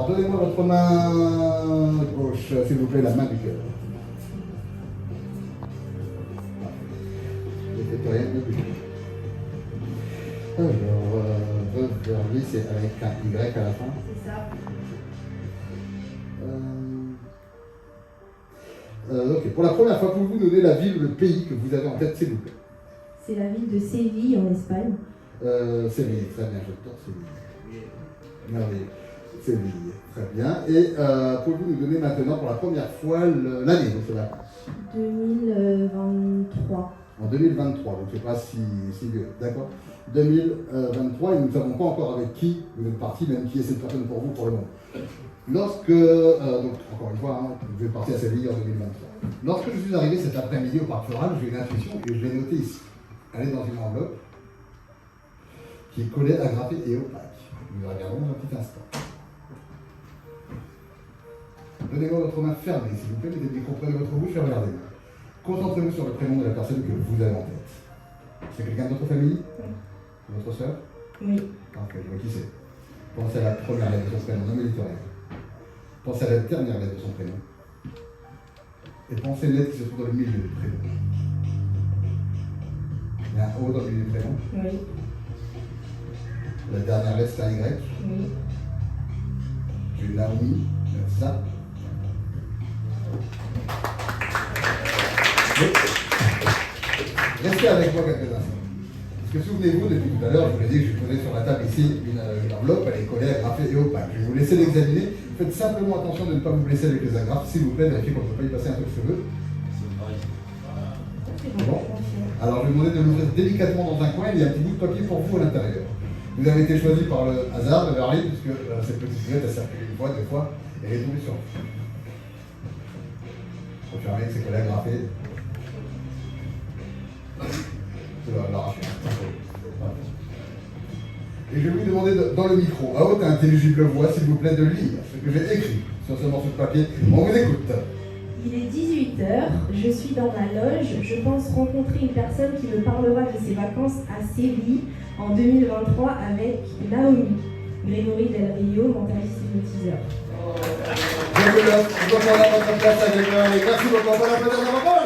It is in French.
Alors, donnez-moi votre main gauche, s'il vous plaît, la main du cœur. Végétarienne de plus. Alors, Verly, c'est avec un Y à la fin. C'est ça. Ok, pour la première fois, pouvez-vous nous donner la ville ou le pays que vous avez en tête, s'il vous plaît? C'est la ville de Séville en Espagne. Séville, très bien, j'adore Séville. Merveilleux. Séville, très bien. Et pouvez-vous nous donner maintenant pour la première fois l'année de ces vacances? 2023. En 2023, donc c'est pas si vieux, d'accord? 2023, et nous ne savons pas encore avec qui vous êtes parti, même qui est cette personne pour vous pour le moment. Lorsque, donc encore une fois, vous êtes parti à Séville en 2023. Lorsque je suis arrivé cet après-midi au Parc Floral, j'ai une intuition et je l'ai notée ici. Elle est dans une enveloppe qui est collée, agrafée et opaque. Nous la regarderons dans un petit instant. Donnez-moi votre main fermée, s'il vous plaît, mettez le micro près de votre bouche et regardez-moi. Concentrez-vous sur le prénom de la personne que vous avez en tête. C'est quelqu'un de votre famille? Oui. Votre soeur? Oui. Parfait, je vois qui c'est. Pensez à la première lettre de son prénom, nommez-le rien. Pensez à la dernière lettre de son prénom. Et pensez à une lettre qui se trouve dans le milieu du prénom. Il y a un O dans le milieu du prénom. Oui. La dernière lettre, c'est un Y. Oui. J'ai Naomi, ça. Restez avec moi quelques instants. Parce que souvenez-vous, depuis tout à l'heure, je vous l'ai dit que je posais sur la table ici une enveloppe, elle est collée, agrafée et opaque. Je vais vous laisser l'examiner. Faites simplement attention de ne pas vous blesser avec les agrafes, s'il vous plaît, vérifiez qu'on ne peut pas y passer un peu de cheveux. Bon. Alors je vais vous demander de l'ouvrir délicatement dans un coin, il y a un petit bout de papier pour vous à l'intérieur. Vous avez été choisi par le hasard de Verly, puisque cette petite boîte a circulé une fois, deux fois, et elle est tombée sur vous. Confirmez que c'est collé, agrafé. Et je vais vous demander dans le micro, à haute et intelligible voix, s'il vous plaît, de lire ce que j'ai écrit sur ce morceau de papier. On vous écoute. Il est 18h, je suis dans ma loge, je pense rencontrer une personne qui me parlera de ses vacances à Séville en 2023 avec Naomi. Grégory Del Rio, mentaliste hypnotiseur. Je vous laisse, vous à votre place avec merci beaucoup, bon applaudissement.